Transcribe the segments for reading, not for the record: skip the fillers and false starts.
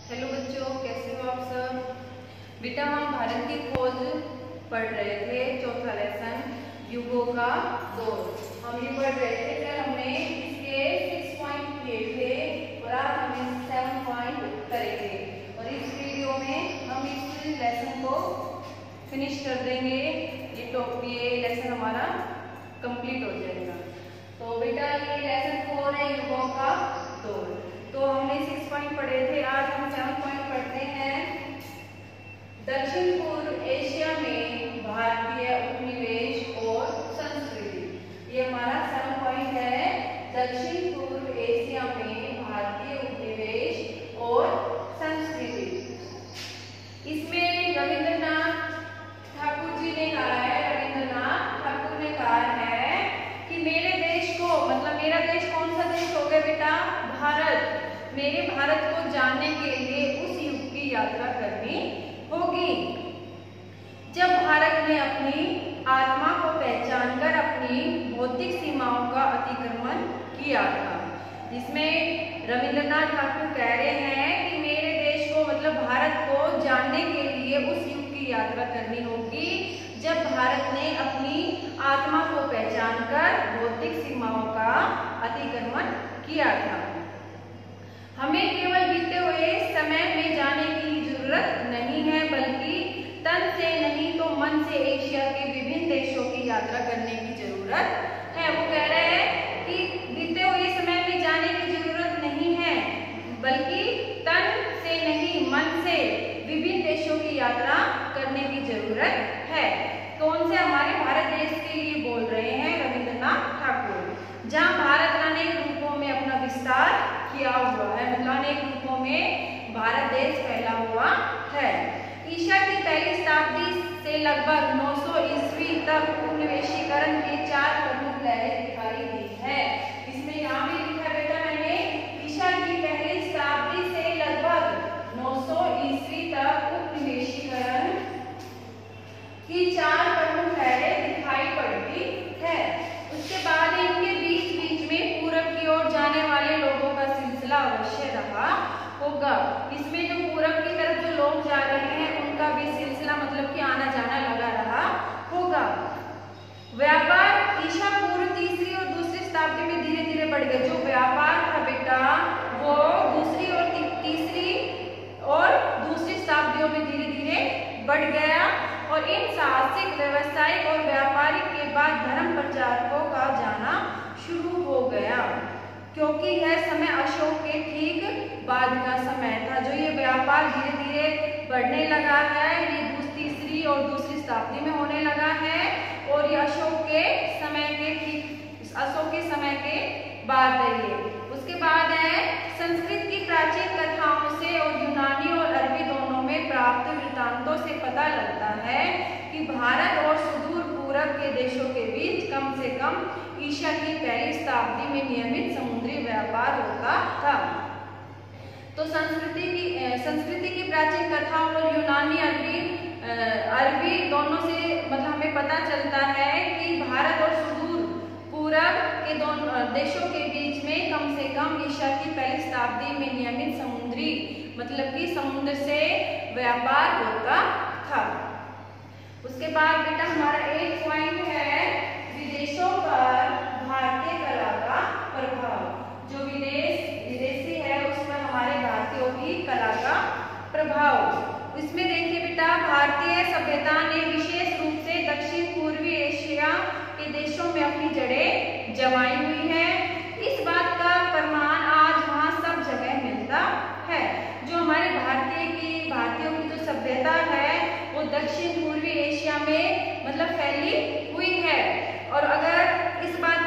Hello बच्चों, कैसे हो आप सब। बेटा हम भारत की खोज पढ़ रहे थे, चौथा लेसन युगों का दौर। हम ये पढ़ रहे थे, कल हमने इसके 6 पॉइंट किए थे और आज हम 7 पॉइंट करेंगे और इस वीडियो में हम इस लेसन को फिनिश कर देंगे। ये लेसन हमारा कंप्लीट हो जाएगा। तो बेटा ये लेसन 4 है, युगों का दौर। तो हमने 6 पॉइंट पढ़े थे, आज हम 7 पॉइंट पढ़ते हैं। दक्षिण पूर्व एशिया में भारतीय उपनिवेश और संस्कृति। ये हमारा 7 पॉइंट है। दक्षिण पूर्व एशिया में भारतीय उपनिवेश और संस्कृति। इसमें रविंद्रनाथ ठाकुर जी ने कहा है, रविंद्रनाथ ठाकुर ने कहा है कि मेरे देश को, मतलब मेरा देश कौन सा देश हो गया बेटा? भारत। मेरे भारत को जानने के लिए उस युग की यात्रा करनी होगी जब भारत ने अपनी आत्मा को पहचानकर अपनी भौतिक सीमाओं का अतिक्रमण किया था। जिसमें रविंद्रनाथ ठाकुर कह रहे हैं कि मेरे देश को, मतलब भारत को जानने के लिए उस युग की यात्रा करनी होगी जब भारत ने अपनी आत्मा को पहचानकर भौतिक सीमाओं का अतिक्रमण किया था। हमें केवल बीते हुए समय में जाने की जरूरत नहीं है, बल्कि तन से नहीं तो मन से एशिया के विभिन्न देशों की यात्रा करने की जरूरत है। वो कह रहे हैं कि बीते हुए समय में जाने की जरूरत नहीं है, बल्कि तन से नहीं मन से विभिन्न देशों की यात्रा करने की जरूरत है। कौन से? हमारे भारत देश के लिए बोल रहे हैं रविंद्रनाथ ठाकुर, जहाँ भारत अनेक रूपों में अपना विस्तार किया हुआ है, मतलब अनेक रूपों में भारत देश फैला हुआ है। ईसा की पहली शताब्दी से लगभग 900 ईस्वी तक उपनिवेशीकरण के 4 प्रमुख लहरें दिखाई दी है। इसमें यहाँ भी लिखा है बेटा मैंने, ईसा की पहली शताब्दी से लगभग 900 ईस्वी तक उपनिवेशीकरण की 4 प्रमुख लहरें दिखाई पड़ती है। उसके बाद इनके बीच बीच में पूरब की ओर जाने वाले लोगों का सिलसिला अवश्य रहा होगा। इसमें जो पूरब की तरफ जो लोग जा रहे हैं उनका भी सिलसिला, मतलब कि आना जाना लगा रहा होगा। व्यापार ईसा पूर्व तीसरी और दूसरी शताब्दी में धीरे धीरे बढ़ गया। जो व्यापार था बेटा वो दूसरी और तीसरी और दूसरी शताब्दियों में धीरे धीरे बढ़ गया और इन साहसिक, व्यवसायिक और व्यापारिक के बाद धर्म प्रचारकों का जाना शुरू हो गया, क्योंकि यह समय अशोक के ठीक बाद का समय था। जो ये व्यापार धीरे धीरे बढ़ने लगा है, ये तीसरी और दूसरी शताब्दी में होने लगा है और ये अशोक के समय के बाद है ये। उसके बाद है संस्कृत की प्राचीन कथाओं से और यूनानी और अरबी दोनों में प्राप्त वृत्तांतों से पता लगता है कि भारत और सुदूर पूरब के देशों के बीच कम से कम ईसा की पहली शताब्दी में नियमित समुद्री व्यापार होता था। तो संस्कृति की प्राचीन कथाओं और यूनानी अरबी दोनों से मतलब हमें पता चलता है कि भारत और सुदूर पूरब के दोनों देशों के बीच में कम से कम ईसा की पहली शताब्दी में नियमित समुद्री, मतलब कि समुद्र से व्यापार होता था। उसके बाद बेटा हमारा एक पॉइंट है विदेशों पर भारतीय कला का प्रभाव। जो विदेशी है उस पर हमारे भारतीयों की कला का प्रभाव। इसमें देखिए बेटा, भारतीय सभ्यता ने विशेष रूप से दक्षिण पूर्वी एशिया के देशों में अपनी जड़ें जमाई हुई है। इस बात का प्रमाण आज वहाँ सब जगह मिलता है। जो हमारे भारतीयों की जो सभ्यता है वो दक्षिण पूर्वी एशिया में मतलब फैली हुई है। और अगर इस बात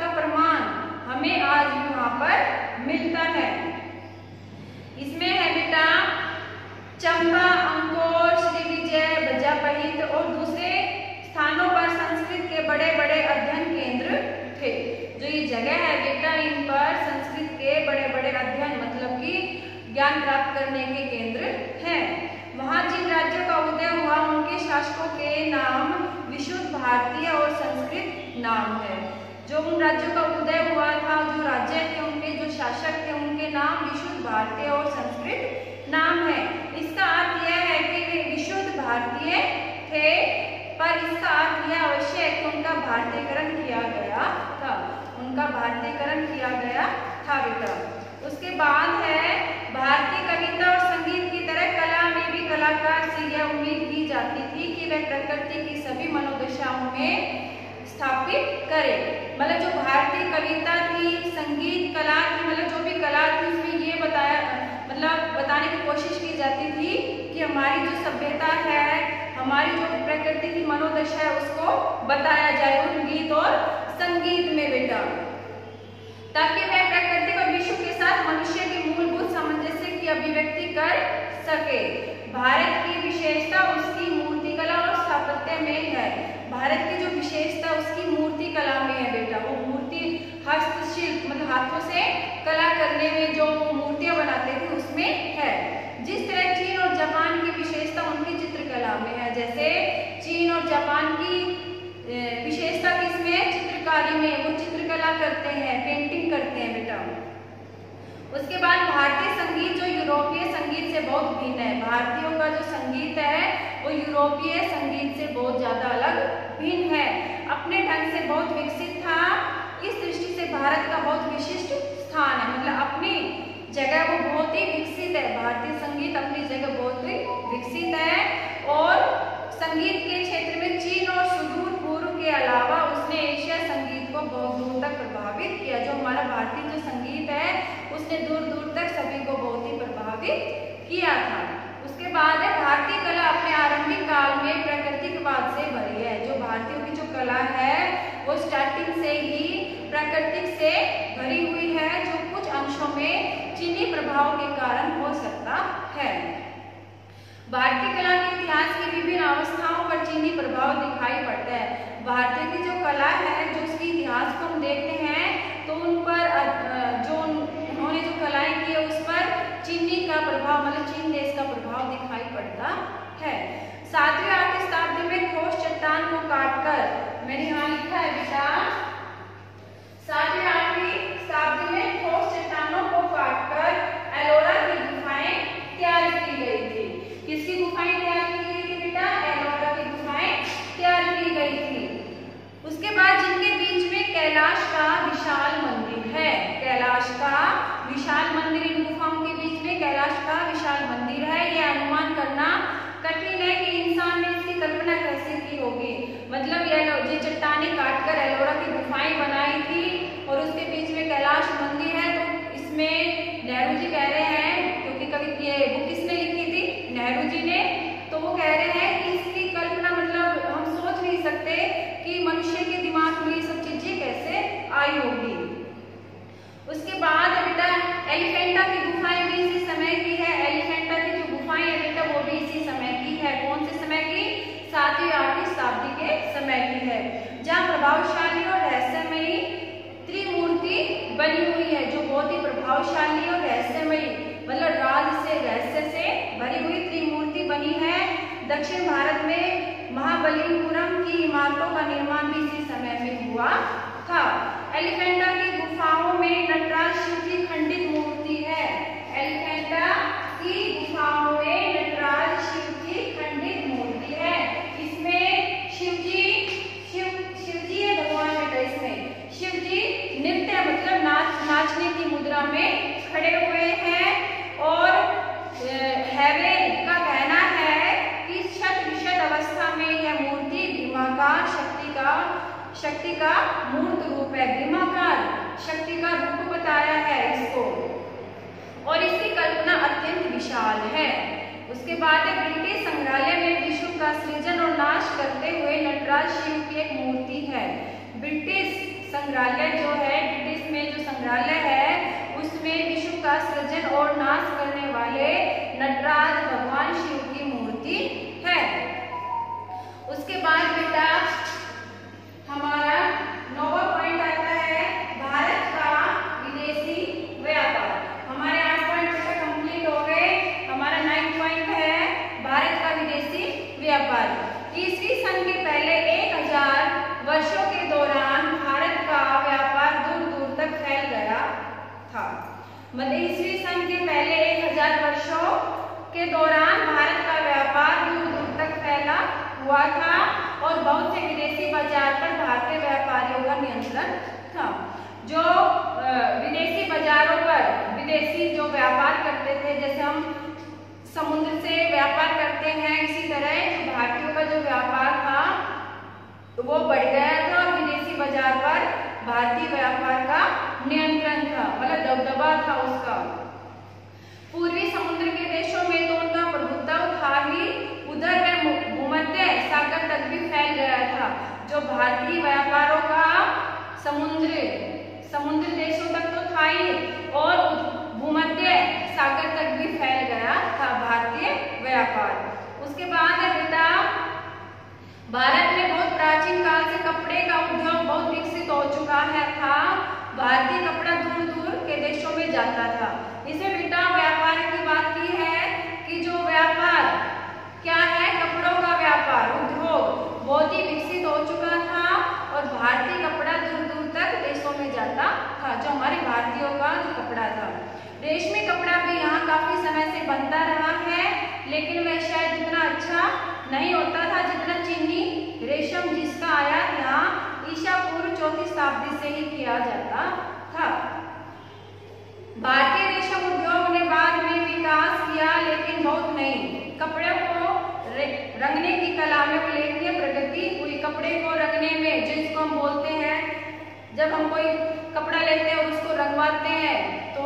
का प्रमाण हमें आज भी वहाँ पर मिलता है। इसमें है बेटा चंबा, अंकोर, श्रीविजय, बज्जापहित और दूसरे स्थानों पर संस्कृत के बड़े बड़े अध्ययन केंद्र थे। जो ये जगह है बेटा, इन पर संस्कृत के बड़े बड़े अध्ययन, मतलब कि ज्ञान प्राप्त करने के केंद्र हैं। वहाँ जिन राज्यों का उदय हुआ उनके शासकों के नाम विशुद्ध भारतीय और संस्कृत नाम है। जो उन राज्यों का उदय हुआ था, जो राज्य थे उनके जो शासक थे उनके नाम विशुद्ध भारतीय और संस्कृत नाम है। इसका अर्थ यह है कि वे विशुद्ध भारतीय थे, पर इसका अर्थ यह अवश्य है कि उनका भारतीयकरण किया गया था, उनका भारतीयकरण किया गया था बेटा। उसके बाद है भारतीय कविता और संगीत की तरह कला में भी कलाकार से यह उम्मीद की जाती थी कि वह प्रकृति की सभी मनोदशाओं में स्थापित करे। मतलब जो भारतीय कविता थी, संगीत कला थी, मतलब जो भी कला थी उसमें ये बताने की कोशिश की जाती थी कि हमारी जो सभ्यता है, हमारी जो प्रकृति की मनोदशा है उसको बताया जाए उन गीत और संगीत में बेटा, ताकि वह प्रकृति और विश्व के साथ मनुष्य के मूलभूत सामंजस्य की अभिव्यक्ति कर सके। भारत की विशेषता उसकी मूर्तिकला और स्थापत्य में है। भारत की जो विशेषता उसकी मूर्ति कला में है बेटा, वो मूर्ति हस्तशिल्प मतलब हाथों से कला करने में जो मूर्तियां बनाते थे उसमें है। जिस तरह चीन और जापान की विशेषता उनकी चित्रकला में है, जैसे चीन और जापान की विशेषता किसमें है? चित्रकारी में, वो चित्रकला करते हैं, पेंटिंग करते हैं बेटा। उसके बाद भारतीय संगीत जो यूरोपीय संगीत से बहुत भिन्न है। भारतीयों का जो संगीत है वो यूरोपीय संगीत से बहुत ज्यादा अलग भिन्न है, अपने ढंग से बहुत विकसित था। इस दृष्टि से भारत का बहुत विशिष्ट स्थान है, मतलब अपनी जगह वो बहुत ही विकसित है। भारतीय संगीत अपनी जगह बहुत ही विकसित है और संगीत के क्षेत्र में चीन और सुदूर पूर्व के अलावा उसने एशिया संगीत को बहुत दूर तक प्रभावित किया। जो हमारा भारतीय जो संगीत है उसने दूर दूर तक सभी को बहुत ही प्रभावित किया था। उसके बाद है भारतीय कला अपने आरंभिक काल में प्राकृतिकवाद से भरी है। जो भारतीयों की जो कला है वो स्टार्टिंग से ही प्राकृतिक से भरी हुई है, जो कुछ अंशों में चीनी प्रभाव के कारण हो सकता है। भारतीय कला के इतिहास की विभिन्न अवस्थाओं पर चीनी प्रभाव दिखाई पड़ता है। भारतीय की जो कला है, जो उसके इतिहास को हम देखते हैं तो उन पर जो उन्होंने जो कलाएं की है उस पर चीनी का प्रभाव मतलब चीन देश का प्रभाव दिखाई पड़ता है। 7वीं 8वीं शताब्दी में ठोस चट्टान को काटकर, मैंने यहाँ लिखा है बेटा, 7वीं 8वीं शताब्दी में ठोस चट्टानों को काटकर एलोरा की गुफाएं तैयार की गई थी। किसकी गुफाएं तैयार की गई थी बेटा? एलोरा की गुफाएं तैयार की गई थी। उसके बाद जिनके बीच में कैलाश का विशाल मंदिर है, कैलाश का विशाल मंदिर, इन गुफाओं के बीच में कैलाश का विशाल मंदिर है। यह अनुमान करना कठिन है कि इंसान ने इसकी कल्पना कैसे की होगी। मतलब ये चट्टानें काटकर एलोरा की गुफाएं बनाई थी और उसके बीच में कैलाश मंदिर है। तो इसमें नेहरू जी कह रहे हैं, क्योंकि कभी ये बुक किसने लिखी थी? नेहरू जी ने। तो वो कह रहे हैं कि इसकी कल्पना मतलब हम सोच नहीं सकते कि मनुष्य के दिमाग में ये सब चीजें कैसे आई होगी। उसके बाद बेटा एलिफेंटा की गुफाएं भी इसी समय की है। एलिफेंटा की जो गुफाएं है बेटा वो भी इसी समय की है। कौन से समय की? 7वीं 8वीं शताब्दी के समय की है, जहाँ प्रभावशाली और रहस्यमयी त्रिमूर्ति बनी हुई है, जो बहुत ही प्रभावशाली और रहस्यमयी मतलब राज से रहस्य से भरी हुई त्रिमूर्ति बनी है। दक्षिण भारत में महाबलीपुरम की इमारतों का निर्माण भी इसी समय में हुआ था। एलिफेंटा की गुफाओं में नटराज शिव की खंडित मूर्ति है। एलिफेंटा की गुफाओं में नटराज शिव की खंडित मूर्ति है। इसमें शिवजी है भगवान बेटा। इसमें शिवजी नृत्य मतलब नाचने की मुद्रा में खड़े हुए हैं और हैवेल का कहना है कि शत विशद अवस्था में यह मूर्ति भीमाकार शक्ति का मूर्त रूप है। भीमाकार शक्ति का रूप बताया है इसको, और इसकी कल्पना अत्यंत विशाल है। उसके बाद ब्रिटिश संग्रहालय में विश्व का सृजन और नाश करते हुए नटराज शिव की एक मूर्ति है। ब्रिटिश संग्रहालय जो है, ब्रिटिश में जो संग्रहालय है उसमें विश्व का सृजन और नाश करने वाले नटराज भगवान शिव की मूर्ति है। उसके बाद बेटा हमारा 9वां पॉइंट आता है भारत का विदेशी व्यापार। हमारे 8 पॉइंट बेटा कंप्लीट हो गए। हमारा 9 पॉइंट है भारत का विदेशी व्यापार। ईसवी सन के पहले 1000 वर्षों के दौरान भारत का व्यापार दूर दूर तक फैल गया था। मतलब ईस्वी सन के पहले 1000 वर्षों के दौरान भारत का व्यापार दूर दूर तक फैला हुआ था और बहुत से विदेशी बाजार पर भारतीय व्यापारियों का नियंत्रण था। जो विदेशी बाजारों पर विदेशी जो व्यापार करते थे, जैसे हम समुद्र से व्यापार करते हैं, इसी तरह जो भारतीयों का जो व्यापार था वो बढ़ गया था और विदेशी बाजार पर भारतीय व्यापार का नियंत्रण था, मतलब दबदबा था उसका। पूर्वी समुद्र के देशों में तो उनका प्रभुत्व था ही, उधर में भूमध्य सागर तक भी फैल गया था। जो भारतीय व्यापारों का समुद्र देशों तक तो था ही और भूमध्य सागर तक भी फैल गया था भारतीय व्यापार। उसके बाद है बेटा, भारत में बहुत प्राचीन काल से कपड़े का उद्योग बहुत विकसित हो चुका था। भारतीय कपड़ा दूर दूर के देशों में जाता था। इसमें बेटा व्यापार की बात की है कि जो व्यापार क्या है, कपड़ों का व्यापार उद्योग बहुत ही विकसित हो चुका था और भारतीय कपड़ा दूर दूर तक देशों में जाता था। जो हमारे भारतीयों का जो कपड़ा था, रेशमी कपड़ा भी यहाँ काफी समय से बनता रहा है, लेकिन वह शायद इतना अच्छा नहीं होता था जितना चीनी रेशम जिसका आयात यहाँ ईसा पूर्व 4वीं शताब्दी से ही किया जाता था। भारतीय रेशम उद्योग ने बाद में विकास किया, लेकिन बहुत नहीं। कपड़े को रंगने की कला में उल्लेखनीय प्रगति हुई। कपड़े को रंगने में, जिसको हम बोलते हैं, जब हम कोई कपड़ा लेते हैं और उसको रंगवाते हैं तो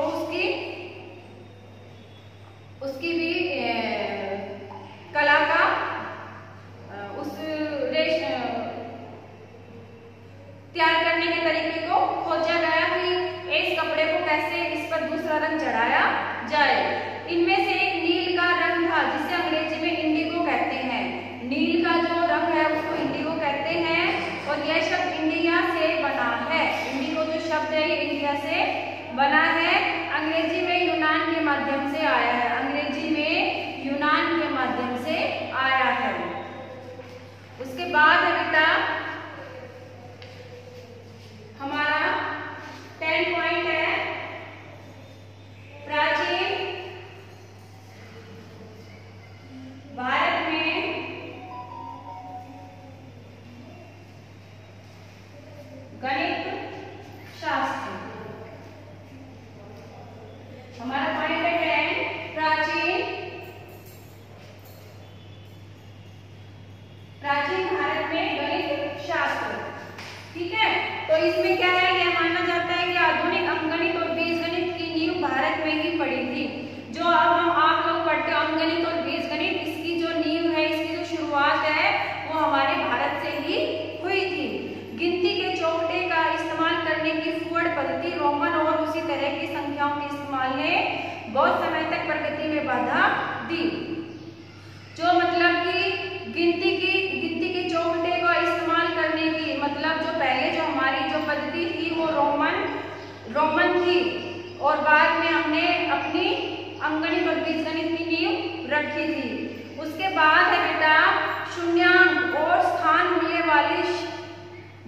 उसकी भी कला का तैयार करने के तरीके को खोजा गया कि इस कपड़े को कैसे इस पर दूसरा रंग चढ़ाया जाए। इनमें से एक नील का रंग था, जिसे अंग्रेजी में इंडिगो कहते हैं। नील का जो रंग है उसको इंडिगो कहते हैं और यह शब्द इंडिया से बना है। इंडिगो जो शब्द है ये इंडिया से बना है। अंग्रेजी में यूनान के माध्यम से आया है। अंग्रेजी में यूनान के माध्यम से आया है। उसके बाद है बेटा हमारा 10 पॉइंट है प्राचीन भारत में गणित शास्त्र। हमारा पॉइंट है 10 प्राचीन भारत में गणित शास्त्र। ठीक है, तो इसमें क्या है, यह माना जाता है कि आधुनिक अंकगणित और बीजगणित की नींव भारत में ही पड़ी थी। जो अब आप लोग पढ़ते हो अंकगणित और बीजगणित, इसकी जो नींव है, इसकी जो शुरुआत है वो हमारे भारत से ही हुई थी। गिनती के चौखटे का इस्तेमाल करने की फुअड पद्धति, रोमन और उसी तरह की संख्याओं के इस्तेमाल ने बहुत समय तक प्रगति में बाधा दी। जो मतलब कि गिनती के चौखटे का इस्तेमाल करने की, मतलब जो पहले जो हमारी जो पद्धति थी वो रोमन थी और बाद में हमने अपनी अंकगणित और बीजगणित की नींव रखी थी। उसके बाद है बेटा शून्याङ्क और स्थान मूल्य वाली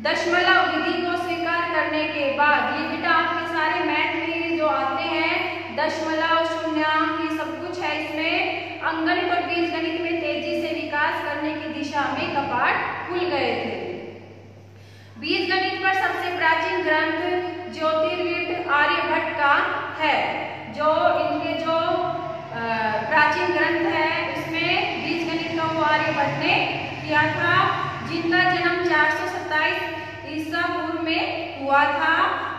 दशमलव विधि को स्वीकार करने के बाद, ये बेटा आपके सारे मैथ में जो आते हैं दशमलव, शून्याङ्क, ये सब कुछ है। इसमें अंकगणित और बीजगणित में तेजी से विकास करने की दिशा में कपाट खुल गए थे। बीजगणित पर सबसे प्राचीन ग्रंथ ज्योतिर्विद आर्यभट्ट का है। जो इनके जो प्राचीन ग्रंथ है उसमें बीजगणित का वो आर्यभट्ट ने किया था, जिनका जन्म 427 ईसा पूर्व में हुआ था।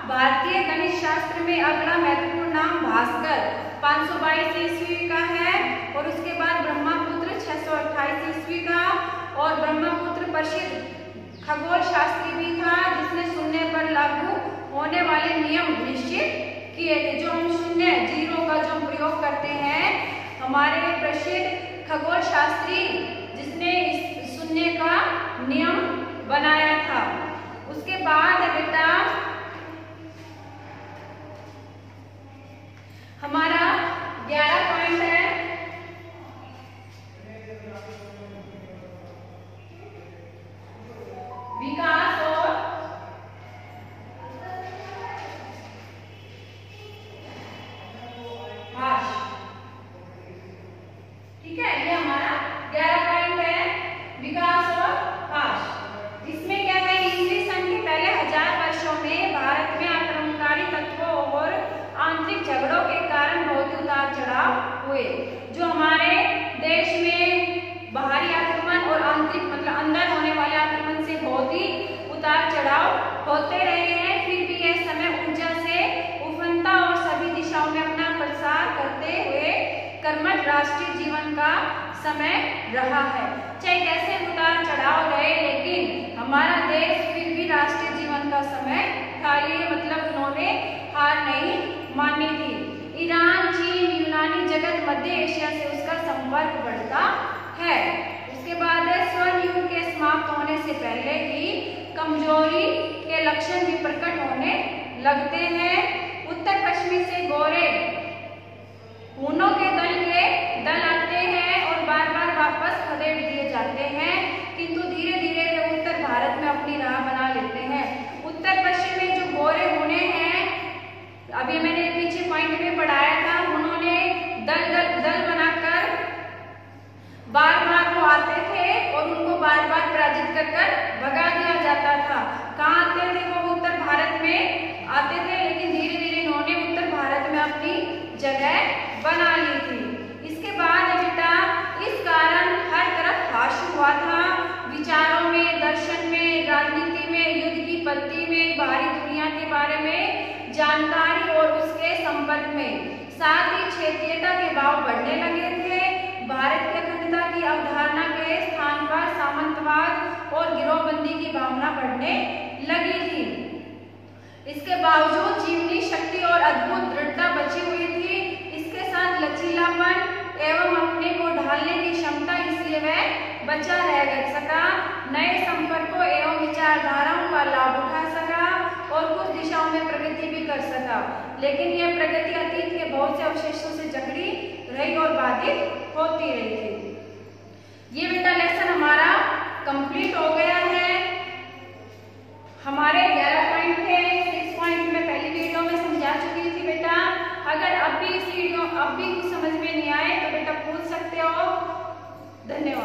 भारतीय गणित शास्त्र में अगला महत्वपूर्ण नाम भास्कर 522 ईस्वी का है और उसके बाद ब्रह्मपुत्र 628 ईस्वी का, और ब्रह्मपुत्र प्रसिद्ध खगोल शास्त्री भी था जिसने शून्य पर लागू होने वाले नियम निश्चित किए थे। जो हम शून्य, जीरो का जो प्रयोग करते हैं, हमारे प्रसिद्ध खगोल शास्त्री जिसने इस शून्य का नियम बनाया था। उसके बाद बेटा हमारा 11 पॉइंट है विकास और हुए। जो हमारे देश में बाहरी आक्रमण और आंतरिक मतलब अंदर होने वाले आक्रमण से बहुत ही उतार चढ़ाव होते रहे हैं, फिर भी यह समय ऊर्जा से उफनता और सभी दिशाओं में अपना प्रसार करते हुए कर्मठ राष्ट्रीय जीवन का समय रहा है। चाहे कैसे उतार चढ़ाव रहे, लेकिन हमारा देश फिर भी राष्ट्रीय जीवन का समय था। ये मतलब उन्होंने हार नहीं मानी थी। ईरान, चीन, यूनानी जगत, मध्य एशिया से उसका संपर्क बढ़ता है। उसके बाद स्वर्ण युग के समाप्त होने से पहले ही कमजोरी के लक्षण भी प्रकट होने लगते हैं। उत्तर पश्चिमी से गोरे हुनों के दल आते हैं और बार बार वापस खदेड़ दिए जाते हैं, किंतु धीरे धीरे वे उत्तर भारत में अपनी राह बना लेते हैं। उत्तर पश्चिम में जो गोरे हुने हैं, अभी मैंने पीछे पॉइंट में पढ़ाया था, उन्होंने दल बनाकर बार बार वो आते थे और उनको बार बार पराजित कर भगा दिया जाता था। कहाँ आते थे वो? उत्तर भारत में आते थे, लेकिन धीरे धीरे इन्होंने उत्तर भारत में अपनी जगह बना ली थी। इसके बाद बेटा इस कारण हर तरफ हाशु हुआ था, विचारों में, दर्शन में, राजनीति में, युद्ध की पत्ती में, बाहरी दुनिया के बारे में जानकारी और उसके संपर्क में, साथ ही क्षेत्रीयता के भाव बढ़ने लगे थे। भारत की अखंडता की अवधारणा के स्थान पर सामंतवाद और गिरोहबंदी की भावना बढ़ने लगी थी। इसके बावजूद जीवनी शक्ति और अद्भुत दृढ़ता बची हुई थी। इसके साथ लचीलापन एवं अपने को ढालने की क्षमता, इसलिए वह बचा रह सका, नए संपर्कों एवं विचारधाराओं का लाभ उठा सका और कुछ दिशाओं में प्रगति भी कर सका। लेकिन यह प्रगति अतीत के बहुत से अवशेषों से जकड़ी रही और बाधित होती रही थी। ये बेटा लेसन हमारा कंप्लीट हो गया है। हमारे 11 पॉइंट थे, 6 पॉइंट में पहली वीडियो में समझा चुकी थी बेटा। अगर अब भी कुछ समझ में नहीं आए तो बेटा पूछ सकते हो। धन्यवाद।